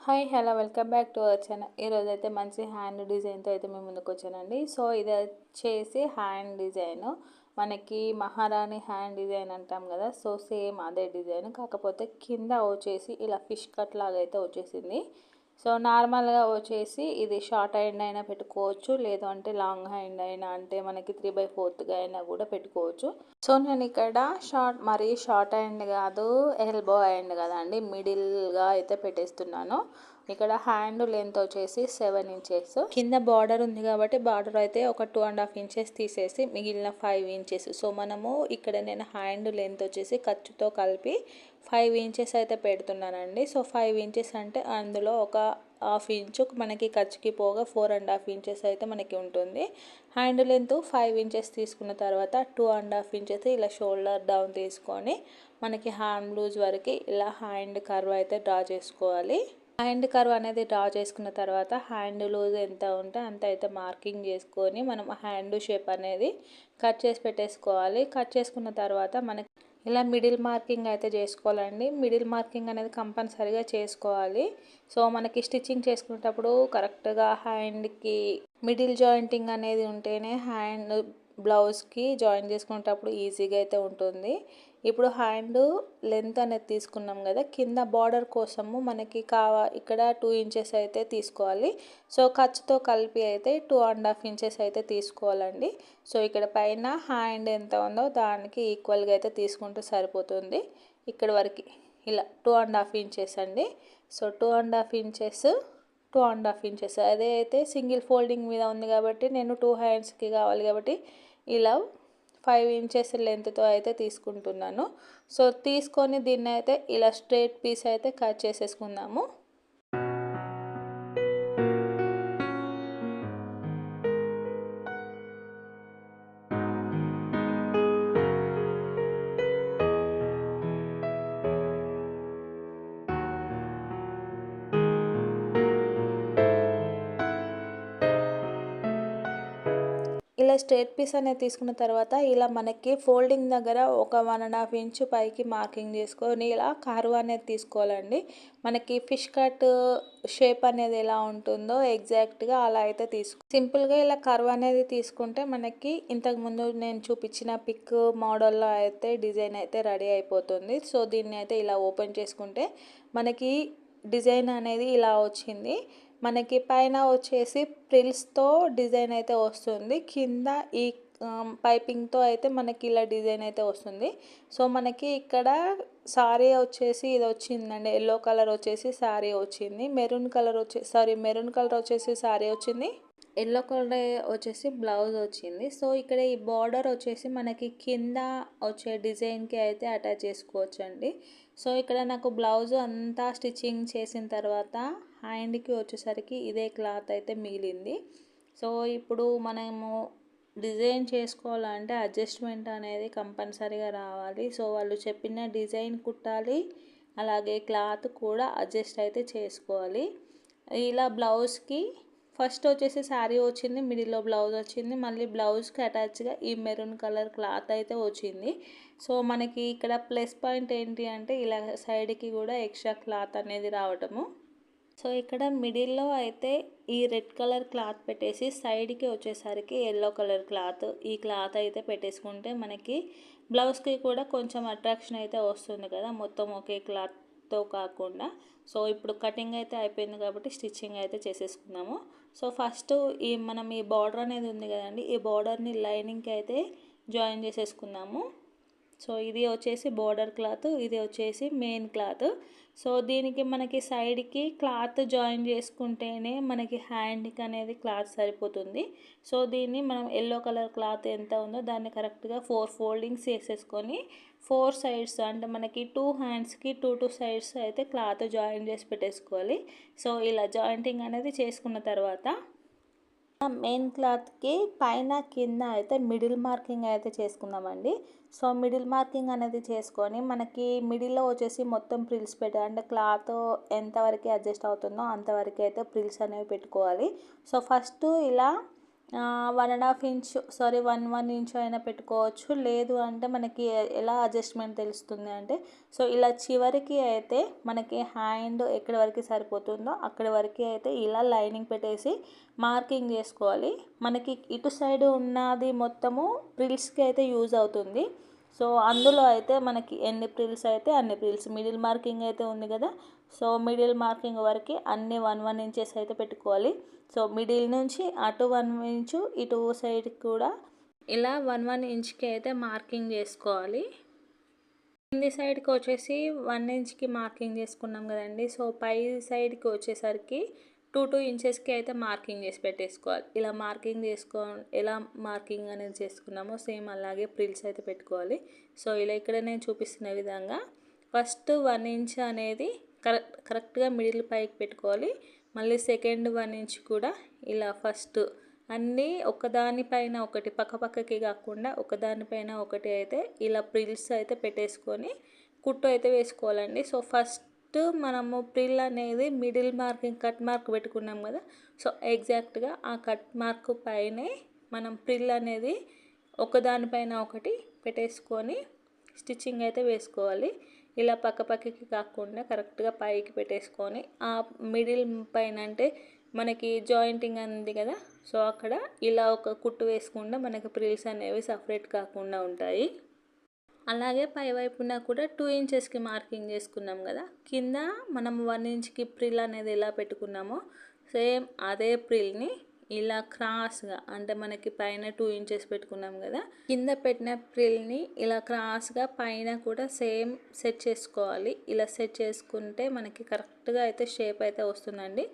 Hi hello welcome back to our channel. ఈరోజు అయితే మంచి హ్యాండ్ డిజైన్తో అయితే మేము ముందుకు వచ్చానండి. సో ఇది వచ్చేసి హ్యాండ్ డిజైన్, మనకి మహారాణి హ్యాండ్ డిజైన్ అంటాం కదా. సో సేమ్ అదే డిజైన్, కాకపోతే కింద వచ్చేసి ఇలా ఫిష్ కట్ లాగా అయితే వచ్చేసింది. సో నార్మల్గా వచ్చేసి ఇది షార్ట్ హ్యాండ్ అయినా పెట్టుకోవచ్చు, లేదు అంటే లాంగ్ హ్యాండ్ అయినా, అంటే మనకి 3/4గా అయినా కూడా పెట్టుకోవచ్చు. సో నేను ఇక్కడ మరీ షార్ట్ హ్యాండ్ కాదు, ఎల్బో హ్యాండ్ కదండి, మిడిల్గా అయితే పెట్టేస్తున్నాను. ఇక్కడ హ్యాండ్ లెంత్ వచ్చేసి 7 ఇంచెస్. కింద బార్డర్ ఉంది కాబట్టి బార్డర్ అయితే ఒక 2.5 ఇంచెస్ తీసేసి మిగిలిన 5 ఇంచెస్. సో మనము ఇక్కడ నేను హ్యాండ్ లెంత్ వచ్చేసి ఖర్చుతో కలిపి 5 ఇంచెస్ అయితే పెడుతున్నానండి. సో 5 ఇంచెస్ అంటే అందులో ఒక హాఫ్ ఇంచు మనకి ఖర్చుకి పోగా 4.5 ఇంచెస్ అయితే మనకి ఉంటుంది. హ్యాండ్ లెంత్ 5 ఇంచెస్ తీసుకున్న తర్వాత 2.5 ఇంచెస్ ఇలా షోల్డర్ డౌన్ తీసుకొని మనకి హ్యాండ్ లూజ్ వరకు ఇలా హ్యాండ్ కర్వ్ అయితే డ్రా చేసుకోవాలి. హ్యాండ్ కర్వ్ అనేది డ్రా చేసుకున్న తర్వాత హ్యాండ్ లూజ్ ఎంత ఉంటే అంత అయితే మార్కింగ్ చేసుకొని మనం హ్యాండ్ షేప్ అనేది కట్ చేసి పెట్టేసుకోవాలి. కట్ చేసుకున్న తర్వాత మనకి ఇలా మిడిల్ మార్కింగ్ అయితే చేసుకోవాలండి. మిడిల్ మార్కింగ్ అనేది కంపల్సరీగా చేసుకోవాలి. సో మనకి స్టిచ్చింగ్ చేసుకునేటప్పుడు కరెక్ట్గా హ్యాండ్కి మిడిల్ జాయింటింగ్ అనేది ఉంటేనే హ్యాండ్ బ్లౌజ్కి జాయిన్ చేసుకునేటప్పుడు ఈజీగా అయితే ఉంటుంది. ఇప్పుడు హ్యాండ్ లెంత్ అనేది తీసుకున్నాం కదా, కింద బార్డర్ కోసము మనకి ఇక్కడ 2 ఇంచెస్ అయితే తీసుకోవాలి. సో ఖర్చుతో కలిపి అయితే 2.5 ఇంచెస్ అయితే తీసుకోవాలండి. సో ఇక్కడ పైన హ్యాండ్ ఎంత ఉందో దానికి ఈక్వల్గా అయితే తీసుకుంటే సరిపోతుంది. ఇక్కడ వరకు ఇలా 2.5 ఇంచెస్ అండి. సో 2.5 ఇంచెస్ 2.5 ఇంచెస్ అదే అయితే సింగిల్ ఫోల్డింగ్ మీద ఉంది కాబట్టి నేను 2 హ్యాండ్స్కి కావాలి కాబట్టి ఇలా 5 ఇంచెస్ లెంత్తో అయితే తీసుకుంటున్నాను. సో తీసుకొని దీన్ని అయితే ఇలా స్ట్రైట్ పీస్ అయితే కట్ చేసేసుకుందాము. ఇలా స్ట్రైట్ పీస్ అనేది తీసుకున్న తర్వాత ఇలా మనకి ఫోల్డింగ్ దగ్గర ఒక 1.5 ఇంచు పైకి మార్కింగ్ చేసుకొని ఇలా కర్వ్ అనేది తీసుకోవాలండి. మనకి ఫిష్ కట్ షేప్ అనేది ఎలా ఉంటుందో ఎగ్జాక్ట్గా అలా అయితే సింపుల్గా ఇలా కర్వ్ అనేది తీసుకుంటే మనకి ఇంతకుముందు నేను చూపించిన పిక్ మోడల్లో అయితే డిజైన్ అయితే రెడీ అయిపోతుంది. సో దీన్ని అయితే ఇలా ఓపెన్ చేసుకుంటే మనకి డిజైన్ అనేది ఇలా వచ్చింది. మనకి పైన వచ్చేసి ప్రిల్స్తో డిజైన్ అయితే వస్తుంది, కింద ఈ పైపింగ్తో అయితే మనకి ఇలా డిజైన్ అయితే వస్తుంది. సో మనకి ఇక్కడ సారీ వచ్చేసి ఇది వచ్చిందండి, ఎల్లో కలర్ వచ్చేసి సారీ వచ్చింది, మెరూన్ కలర్ వచ్చేసి సారీ వచ్చింది, ఎల్లో కలర్ వచ్చేసి బ్లౌజ్ వచ్చింది. సో ఇక్కడ ఈ బార్డర్ వచ్చేసి మనకి కింద వచ్చే డిజైన్కి అయితే అటాచ్ చేసుకోవచ్చు అండి. సో ఇక్కడ నాకు బ్లౌజ్ అంతా స్టిచ్చింగ్ చేసిన తర్వాత హ్యాండ్కి వచ్చేసరికి ఇదే క్లాత్ అయితే మిగిలింది. సో ఇప్పుడు మనము డిజైన్ చేసుకోవాలంటే అడ్జస్ట్మెంట్ అనేది కంపల్సరీగా రావాలి. సో వాళ్ళు చెప్పిన డిజైన్ కుట్టాలి, అలాగే క్లాత్ కూడా అడ్జస్ట్ అయితే చేసుకోవాలి. ఇలా బ్లౌజ్కి ఫస్ట్ వచ్చేసి శారీ వచ్చింది, మిడిల్లో బ్లౌజ్ వచ్చింది, మళ్ళీ బ్లౌజ్కి అటాచ్గా ఈ మెరూన్ కలర్ క్లాత్ అయితే వచ్చింది. సో మనకి ఇక్కడ ప్లస్ పాయింట్ ఏంటి అంటే ఇలా సైడ్కి కూడా ఎక్స్ట్రా క్లాత్ అనేది రావటము. సో ఇక్కడ మిడిల్లో అయితే ఈ రెడ్ కలర్ క్లాత్ పెట్టేసి సైడ్కి వచ్చేసరికి ఎల్లో కలర్ క్లాత్, ఈ క్లాత్ అయితే పెట్టేసుకుంటే మనకి బ్లౌజ్కి కూడా కొంచెం అట్రాక్షన్ అయితే వస్తుంది కదా, మొత్తం ఒకే క్లాత్తో కాకుండా. సో ఇప్పుడు కటింగ్ అయితే అయిపోయింది కాబట్టి స్టిచ్చింగ్ అయితే చేసేసుకుందాము. సో ఫస్ట్ మనం ఈ బార్డర్ అనేది ఉంది కదండి, ఈ బార్డర్ని లైనింగ్కి అయితే జాయిన్ చేసేసుకుందాము. సో ఇది వచ్చేసి బార్డర్ క్లాత్, ఇది వచ్చేసి మెయిన్ క్లాత్. సో దీనికి మనకి సైడ్కి క్లాత్ జాయిన్ చేసుకుంటేనే మనకి హ్యాండ్కి అనేది క్లాత్ సరిపోతుంది. సో దీన్ని మనం ఎల్లో కలర్ క్లాత్ ఎంత ఉందో దాన్ని కరెక్ట్గా 4 ఫోల్డింగ్స్ వేసేసుకొని 4 సైడ్స్ అంటే మనకి 2 హ్యాండ్స్కి 2 సైడ్స్ అయితే క్లాత్ జాయిన్ చేసి పెట్టేసుకోవాలి. సో ఇలా జాయింటింగ్ అనేది చేసుకున్న తర్వాత మెయిన్ క్లాత్కి పైన కింద అయితే మిడిల్ మార్కింగ్ అయితే చేసుకుందామండి. సో మిడిల్ మార్కింగ్ అనేది చేసుకొని మనకి మిడిల్లో వచ్చేసి మొత్తం ప్రిల్స్ అంటే క్లాత్ ఎంతవరకు అడ్జస్ట్ అవుతుందో అంతవరకు అయితే ప్రిల్స్ అనేవి పెట్టుకోవాలి. సో ఫస్ట్ ఇలా 1.5 ఇంచ్ సారీ 1 ఇంచ్ అయినా పెట్టుకోవచ్చు. లేదు అంటే మనకి ఎలా అడ్జస్ట్‌మెంట్ తెలుస్తుంది అంటే, సో ఇలా చివరికి అయితే మనకి హ్యాండ్ ఎక్కడి వరకు సరిపోతుందో అక్కడి వరకు అయితే ఇలా లైనింగ్ పెట్టేసి మార్కింగ్ చేసుకోవాలి. మనకి ఇటు సైడ్ ఉన్నది మొత్తము ఫ్రిల్స్‌కి అయితే యూజ్ అవుతుంది. సో అందులో అయితే మనకి ఎన్ని ఫ్రిల్స్ అయితే అన్ని ఫ్రిల్స్, మిడిల్ మార్కింగ్ అయితే ఉంది కదా, సో మిడిల్ మార్కింగ్ వరకు అన్ని 1 ఇంచెస్ అయితే పెట్టుకోవాలి. సో మిడిల్ నుంచి అటు 1 ఇంచు, ఇటు సైడ్ కూడా ఇలా 1 ఇంచ్కి అయితే మార్కింగ్ చేసుకోవాలి. కింది సైడ్కి వచ్చేసి 1 ఇంచ్కి మార్కింగ్ చేసుకున్నాం కదండి. సో పై సైడ్కి వచ్చేసరికి 2 ఇంచెస్కి అయితే మార్కింగ్ చేసి పెట్టేసుకోవాలి. ఇలా మార్కింగ్ ఎలా మార్కింగ్ అనేది చేసుకున్నామో సేమ్ అలాగే ప్రిల్స్ అయితే పెట్టుకోవాలి. సో ఇలా ఇక్కడ నేను చూపిస్తున్న విధంగా ఫస్ట్ 1 ఇంచ్ అనేది కరెక్ట్గా మిడిల్ పైకి పెట్టుకోవాలి. మళ్ళీ సెకండ్ 1 ఇంచ్ కూడా ఇలా ఫస్ట్ అన్నీ ఒకదానిపైన ఒకటి పక్కకి కాకుండా ఒకదానిపైన ఒకటి అయితే ఇలా ప్రిల్స్ అయితే పెట్టేసుకొని కుట్టు అయితే వేసుకోవాలండి. సో ఫస్ట్ మనము ప్రిల్ అనేది మిడిల్ మార్కింగ్ కట్ మార్క్ పెట్టుకున్నాం కదా, సో ఎగ్జాక్ట్గా ఆ కట్ మార్క్ పైనే మనం ప్రిల్ అనేది ఒకదానిపైన ఒకటి పెట్టేసుకొని స్టిచ్చింగ్ అయితే వేసుకోవాలి. ఇలా పక్కకి కాకుండా కరెక్ట్గా పైకి పెట్టేసుకొని ఆ మిడిల్ పైన అంటే మనకి జాయింటింగ్ ఉంది కదా, సో అక్కడ ఇలా ఒక కుట్టు వేసుకుంటే మనకి ప్రిల్స్ అనేవి సపరేట్ కాకుండా ఉంటాయి. అలాగే పై వైపున కూడా 2 ఇంచెస్కి మార్కింగ్ చేసుకున్నాం కదా, కింద మనం 1 ఇంచ్కి ప్రిల్ అనేది ఎలా పెట్టుకున్నామో సేమ్ అదే ప్రిల్ని ఇలా క్రాస్గా అంటే మనకి పైన 2 ఇంచెస్ పెట్టుకున్నాం కదా, కింద పెట్టిన ప్రిల్ని ఇలా క్రాస్గా పైన కూడా సేమ్ సెట్ చేసుకోవాలి. ఇలా సెట్ చేసుకుంటే మనకి కరెక్ట్గా అయితే షేప్ అయితే వస్తుందండి.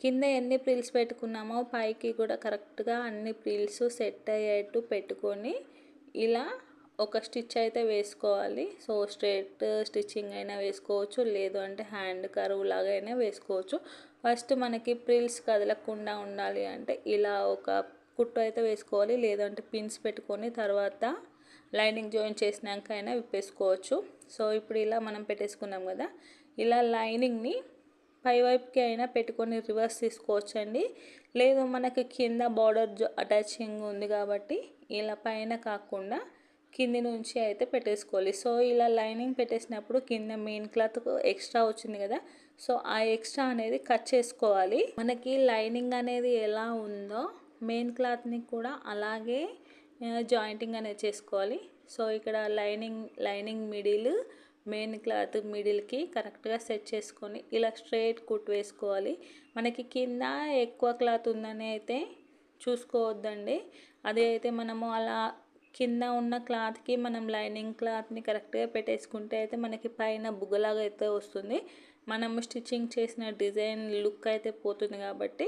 కింద ఎన్ని ప్రిల్స్ పెట్టుకున్నామో పైకి కూడా కరెక్ట్గా అన్ని ప్రిల్స్ సెట్ అయ్యేట్టు పెట్టుకొని ఇలా ఒక స్టిచ్ అయితే వేసుకోవాలి. సో స్ట్రైట్ స్టిచ్చింగ్ అయినా వేసుకోవచ్చు, లేదు అంటే హ్యాండ్ కర్వ్ లాగా అయినా వేసుకోవచ్చు. ఫస్ట్ మనకి ప్రిల్స్ కదలకుండా ఉండాలి అంటే ఇలా ఒక కుట్టు అయితే వేసుకోవాలి, లేదంటే పిన్స్ పెట్టుకొని తర్వాత లైనింగ్ జాయిన్ చేసినాక అయినా విప్పేసుకోవచ్చు. సో ఇప్పుడు ఇలా మనం పెట్టేసుకున్నాం కదా, ఇలా లైనింగ్ని పై వైపుకి అయినా పెట్టుకొని రివర్స్ తీసుకోవచ్చండి. లేదు మనకి కింద బార్డర్ అటాచింగ్ ఉంది కాబట్టి ఇలా పైన కాకుండా కింది నుంచి అయితే పెట్టేసుకోవాలి. సో ఇలా లైనింగ్ పెట్టేసినప్పుడు కింద మెయిన్ క్లాత్ ఎక్స్ట్రా వచ్చింది కదా, సో ఆ ఎక్స్ట్రా అనేది కట్ చేసుకోవాలి. మనకి లైనింగ్ అనేది ఎలా ఉందో మెయిన్ క్లాత్ని కూడా అలాగే జాయింటింగ్ అనేది చేసుకోవాలి. సో ఇక్కడ లైనింగ్ మిడిల్ మెయిన్ క్లాత్ మిడిల్కి కరెక్ట్గా సెట్ చేసుకొని ఇలా స్ట్రైట్ కుట్ వేసుకోవాలి. మనకి కింద ఎక్కువ క్లాత్ ఉందని అయితే చూసుకోవద్దండి. అది అయితే మనము అలా కింద ఉన్న క్లాత్కి మనం లైనింగ్ క్లాత్ని కరెక్ట్గా పెట్టేసుకుంటే అయితే మనకి పైన బుగ్గలాగా అయితే వస్తుంది. మనము స్టిచ్చింగ్ చేసిన డిజైన్ లుక్ అయితే పోతుంది. కాబట్టి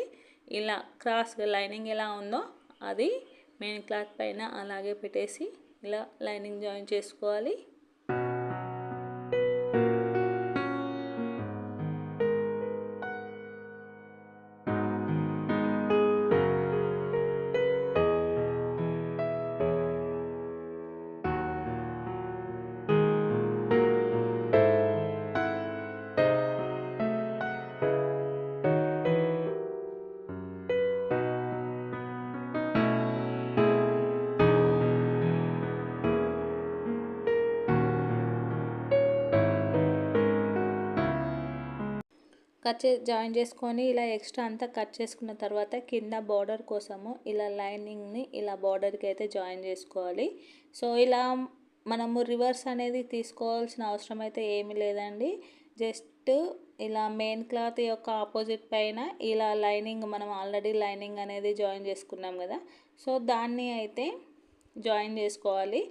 ఇలా క్రాస్గా లైనింగ్ ఎలా ఉందో అది మెయిన్ క్లాత్ పైన అలాగే పెట్టేసి ఇలా లైనింగ్ జాయిన్ చేసుకోవాలి. జాయిన్ చేసుకొని ఇలా ఎక్స్ట్రా అంతా కట్ చేసుకున్న తర్వాత కింద బార్డర్ కోసము ఇలా లైనింగ్ని ఇలా బార్డర్కి అయితే జాయిన్ చేసుకోవాలి. సో ఇలా మనము రివర్స్ అనేది తీసుకోవాల్సిన అవసరం అయితే ఏమీ లేదండి. జస్ట్ ఇలా మెయిన్ క్లాత్ యొక్క ఆపోజిట్ పైన ఇలా లైనింగ్ మనం ఆల్రెడీ లైనింగ్ అనేది జాయిన్ చేసుకున్నాం కదా, సో దాన్ని అయితే జాయిన్ చేసుకోవాలి.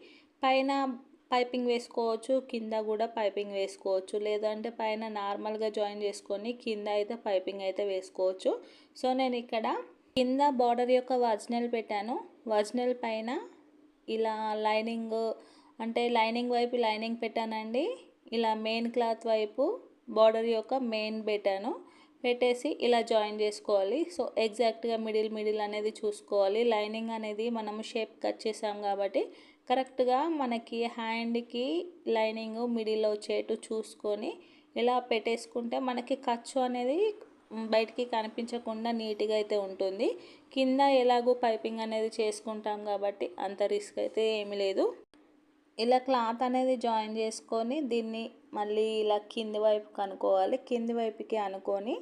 పైన పైపింగ్ వేసుకోవచ్చు, కింద కూడా పైపింగ్ వేసుకోవచ్చు, లేదంటే పైన నార్మల్గా జాయిన్ చేసుకొని కింద అయితే పైపింగ్ అయితే వేసుకోవచ్చు. సో నేను ఇక్కడ కింద బార్డర్ యొక్క ఒరిజినల్ పెట్టాను, ఒరిజినల్ పైన ఇలా లైనింగ్ అంటే లైనింగ్ వైపు లైనింగ్ పెట్టానండి, ఇలా మెయిన్ క్లాత్ వైపు బార్డర్ యొక్క మెయిన్ పెట్టేసి ఇలా జాయిన్ చేసుకోవాలి. సో ఎగ్జాక్ట్గా మిడిల్ అనేది చూసుకోవాలి. లైనింగ్ అనేది మనము షేప్ కట్ చేసాం కాబట్టి కరెక్ట్గా మనకి హ్యాండ్కి లైనింగ్ మిడిల్లో వచ్చేట్టు చూసుకొని ఇలా పెట్టేసుకుంటే మనకి ఖర్చు అనేది బయటికి కనిపించకుండా నీట్గా అయితే ఉంటుంది. కింద ఎలాగో పైపింగ్ అనేది చేసుకుంటాం కాబట్టి అంత రిస్క్ అయితే ఏమీ లేదు. ఇలా క్లాత్ అనేది జాయిన్ చేసుకొని దీన్ని మళ్ళీ ఇలా కింది వైపుకి అనుకోవాలి. కింది వైపుకి అనుకొని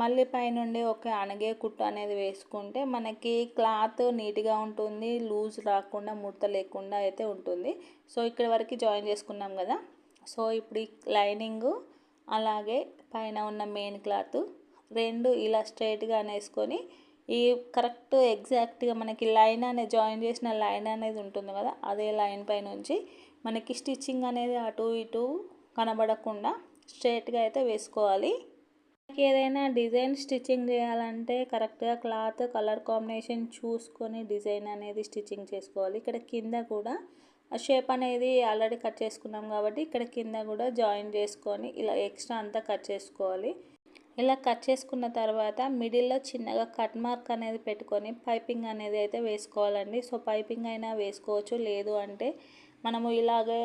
మళ్ళీ పైనుండి ఒక అణగే కుట్టు అనేది వేసుకుంటే మనకి క్లాత్ నీట్గా ఉంటుంది, లూజ్ రాకుండా ముడత లేకుండా అయితే ఉంటుంది. సో ఇక్కడ వరకు జాయిన్ చేసుకున్నాం కదా. సో ఇప్పుడు ఈ లైనింగు అలాగే పైన ఉన్న మెయిన్ క్లాత్ రెండు ఇలా స్ట్రైట్గా అనేసుకొని ఈ కరెక్ట్ ఎగ్జాక్ట్గా మనకి లైన్ అనేది జాయిన్ చేసిన లైన్ అనేది ఉంటుంది కదా, అదే లైన్ పై నుంచి మనకి స్టిచ్చింగ్ అనేది అటు ఇటు కనబడకుండా స్ట్రైట్గా అయితే వేసుకోవాలి. ఏదైనా డిజైన్ స్టిచ్చింగ్ చేయాలంటే కరెక్ట్గా క్లాత్ కలర్ కాంబినేషన్ చూసుకొని డిజైన్ అనేది స్టిచ్చింగ్ చేసుకోవాలి. ఇక్కడ కింద కూడా షేప్ అనేది ఆల్రెడీ కట్ చేసుకున్నాం కాబట్టి ఇక్కడ కింద కూడా జాయిన్ చేసుకొని ఇలా ఎక్స్ట్రా అంతా కట్ చేసుకోవాలి. ఇలా కట్ చేసుకున్న తర్వాత మిడిల్లో చిన్నగా కట్ మార్క్ అనేది పెట్టుకొని పైపింగ్ అనేది అయితే వేసుకోవాలండి. సో పైపింగ్ అయినా వేసుకోవచ్చు, లేదు అంటే మనము ఇలాగే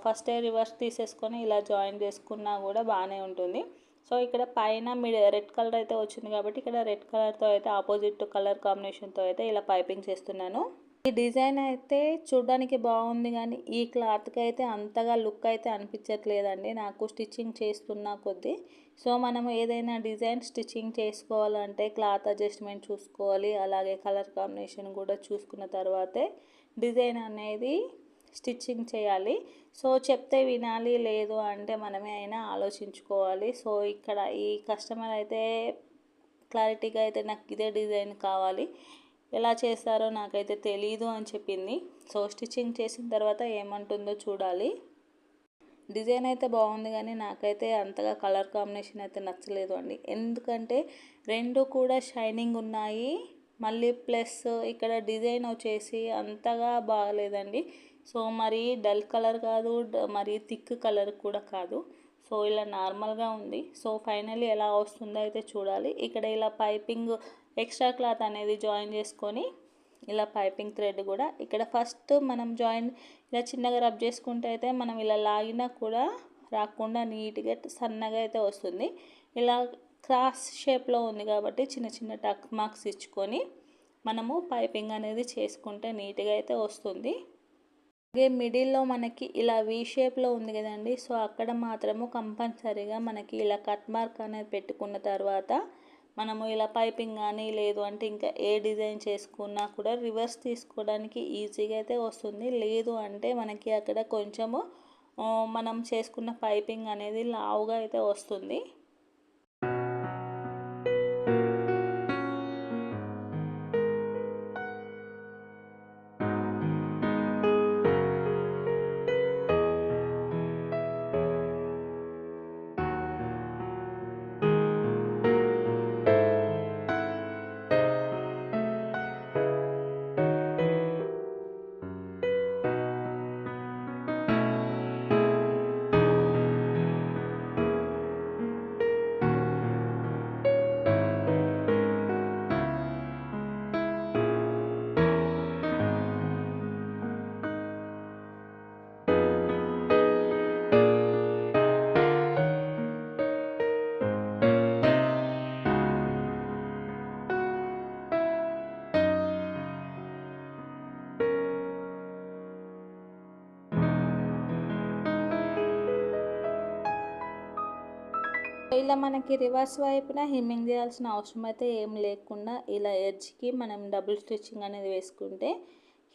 ఫస్ట్ రివర్స్ తీసేసుకొని ఇలా జాయిన్ చేసుకున్నా కూడా బాగానే ఉంటుంది. సో ఇక్కడ పైన రెడ్ కలర్ అయితే వచ్చింది కాబట్టి ఇక్కడ రెడ్ కలర్తో అయితే ఆపోజిట్ కలర్ కాంబినేషన్తో అయితే ఇలా పైపింగ్ చేస్తున్నాను. ఈ డిజైన్ అయితే చూడడానికి బాగుంది కానీ ఈ క్లాత్కి అయితే అంతగా లుక్ అయితే అనిపించట్లేదండి నాకు స్టిచ్చింగ్ చేస్తున్న కొద్దీ. సో మనము ఏదైనా డిజైన్ స్టిచ్చింగ్ చేసుకోవాలంటే క్లాత్ అడ్జస్ట్మెంట్ చూసుకోవాలి, అలాగే కలర్ కాంబినేషన్ కూడా చూసుకున్న తర్వాతే డిజైన్ అనేది స్టిచ్చింగ్ చేయాలి. సో చెప్తే వినాలి, లేదు అంటే మనమే అయినా ఆలోచించుకోవాలి. సో ఇక్కడ ఈ కస్టమర్ అయితే క్లారిటీగా అయితే నాకు ఇదే డిజైన్ కావాలి, ఎలా చేస్తారో నాకైతే తెలీదు అని చెప్పింది. సో స్టిచ్చింగ్ చేసిన తర్వాత ఏమంటుందో చూడాలి. డిజైన్ అయితే బాగుంది కానీ నాకైతే అంతగా కలర్ కాంబినేషన్ అయితే నచ్చలేదు అండి. ఎందుకంటే రెండు కూడా షైనింగ్ ఉన్నాయి, మళ్ళీ ప్లస్ ఇక్కడ డిజైన్ వచ్చేసి అంతగా బాగలేదండి. సో మరి డల్ కలర్ కాదు, మరి థిక్ కలర్ కూడా కాదు. సో ఇలా నార్మల్గా ఉంది. సో ఫైనల్లీ ఎలా వస్తుందో అయితే చూడాలి. ఇక్కడ ఇలా పైపింగ్ ఎక్స్ట్రా క్లాత్ అనేది జాయిన్ చేసుకొని ఇలా పైపింగ్ థ్రెడ్ కూడా ఇక్కడ ఫస్ట్ మనం జాయిన్ ఇలా చిన్నగా రబ్ చేసుకుంటే అయితే మనం ఇలా లాగినా కూడా రాకుండా నీట్గా సన్నగా అయితే వస్తుంది. ఇలా క్రాస్ షేప్లో ఉంది కాబట్టి చిన్న చిన్న టక్ మార్క్స్ ఇచ్చుకొని మనము పైపింగ్ అనేది చేసుకుంటే నీట్గా అయితే వస్తుంది. అలాగే మిడిల్లో మనకి ఇలా వీ షేప్లో ఉంది కదండి. సో అక్కడ మాత్రము కంపల్సరీగా మనకి ఇలా కట్ మార్క్ అనేది పెట్టుకున్న తర్వాత మనము ఇలా పైపింగ్ కానీ లేదు అంటే ఇంకా ఏ డిజైన్ చేసుకున్నా కూడా రివర్స్ తీసుకోవడానికి ఈజీగా అయితే వస్తుంది. లేదు అంటే మనకి అక్కడ కొంచెము మనం చేసుకున్న పైపింగ్ అనేది లావుగా అయితే వస్తుంది. ఇలా మనకి రివర్స్ వైపున హిమ్మింగ్ చేయాల్సిన అవసరం అయితే ఏం లేకుండా ఇలా ఎడ్జ్కి మనం డబుల్ స్టిచ్చింగ్ అనేది వేసుకుంటే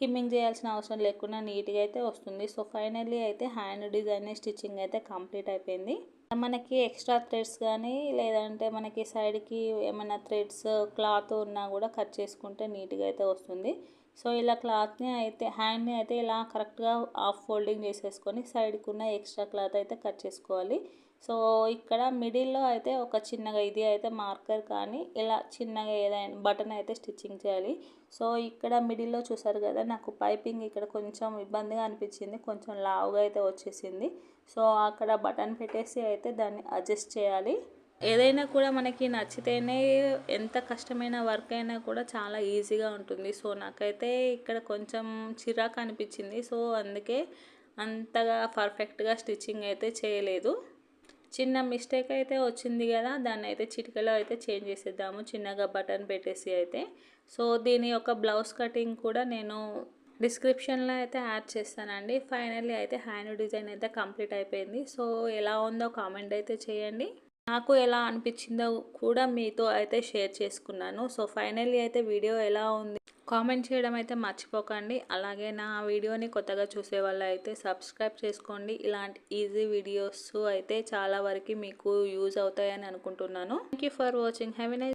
హిమ్మింగ్ చేయాల్సిన అవసరం లేకుండా నీట్గా అయితే వస్తుంది. సో ఫైనల్లీ అయితే హ్యాండ్ డిజైన్ స్టిచ్చింగ్ అయితే కంప్లీట్ అయిపోయింది. మనకి ఎక్స్ట్రా థ్రెడ్స్ కానీ లేదంటే మనకి సైడ్కి ఏమైనా థ్రెడ్స్ క్లాత్ ఉన్నా కూడా కట్ చేసుకుంటే నీట్గా అయితే వస్తుంది. సో ఇలా క్లాత్ని అయితే హ్యాండ్ని అయితే ఇలా కరెక్ట్గా హాఫ్ ఫోల్డింగ్ చేసేసుకొని సైడ్కి ఉన్న ఎక్స్ట్రా క్లాత్ అయితే కట్ చేసుకోవాలి. సో ఇక్కడ మిడిల్లో అయితే ఒక చిన్నగా ఇది అయితే మార్కర్ కానీ ఇలా చిన్నగా ఏదైనా బటన్ అయితే స్టిచ్చింగ్ చేయాలి. సో ఇక్కడ మిడిల్లో చూసారు కదా, నాకు పైపింగ్ ఇక్కడ కొంచెం ఇబ్బందిగా అనిపించింది, కొంచెం లావుగా అయితే వచ్చేసింది. సో అక్కడ బటన్ పెట్టేసి అయితే దాన్ని అడ్జస్ట్ చేయాలి. ఏదైనా కూడా మనకి నచ్చితేనే ఎంత కష్టమైన వర్క్ అయినా కూడా చాలా ఈజీగా ఉంటుంది. సో నాకైతే ఇక్కడ కొంచెం చిరాకు అనిపించింది. సో అందుకే అంతగా పర్ఫెక్ట్గా స్టిచ్చింగ్ అయితే చేయలేదు. చిన్న మిస్టేక్ అయితే వచ్చింది కదా, దాన్ని అయితే చిటికలో అయితే చేంజ్ చేసేద్దాము, చిన్నగా బటన్ పెట్టేసి అయితే. సో దీని యొక్క బ్లౌజ్ కటింగ్ కూడా నేను డిస్క్రిప్షన్లో అయితే యాడ్ చేస్తానండి. ఫైనల్లీ అయితే హ్యాండ్ డిజైన్ అయితే కంప్లీట్ అయిపోయింది. సో ఎలా ఉందో కామెంట్ అయితే చేయండి. నాకు ఎలా అనిపించిందో కూడా మీతో అయితే షేర్ చేసుకున్నాను. సో ఫైనల్లీ అయితే వీడియో ఎలా ఉంది కామెంట్ చేయడం అయితే మర్చిపోకండి. అలాగే నా వీడియోని కొత్తగా చూసే వాళ్ళు అయితే సబ్స్క్రైబ్ చేసుకోండి. ఇలాంటి ఈజీ వీడియోస్ అయితే చాలా వరకు మీకు యూజ్ అవుతాయని అనుకుంటున్నాను. Thank you for watching. Have a nice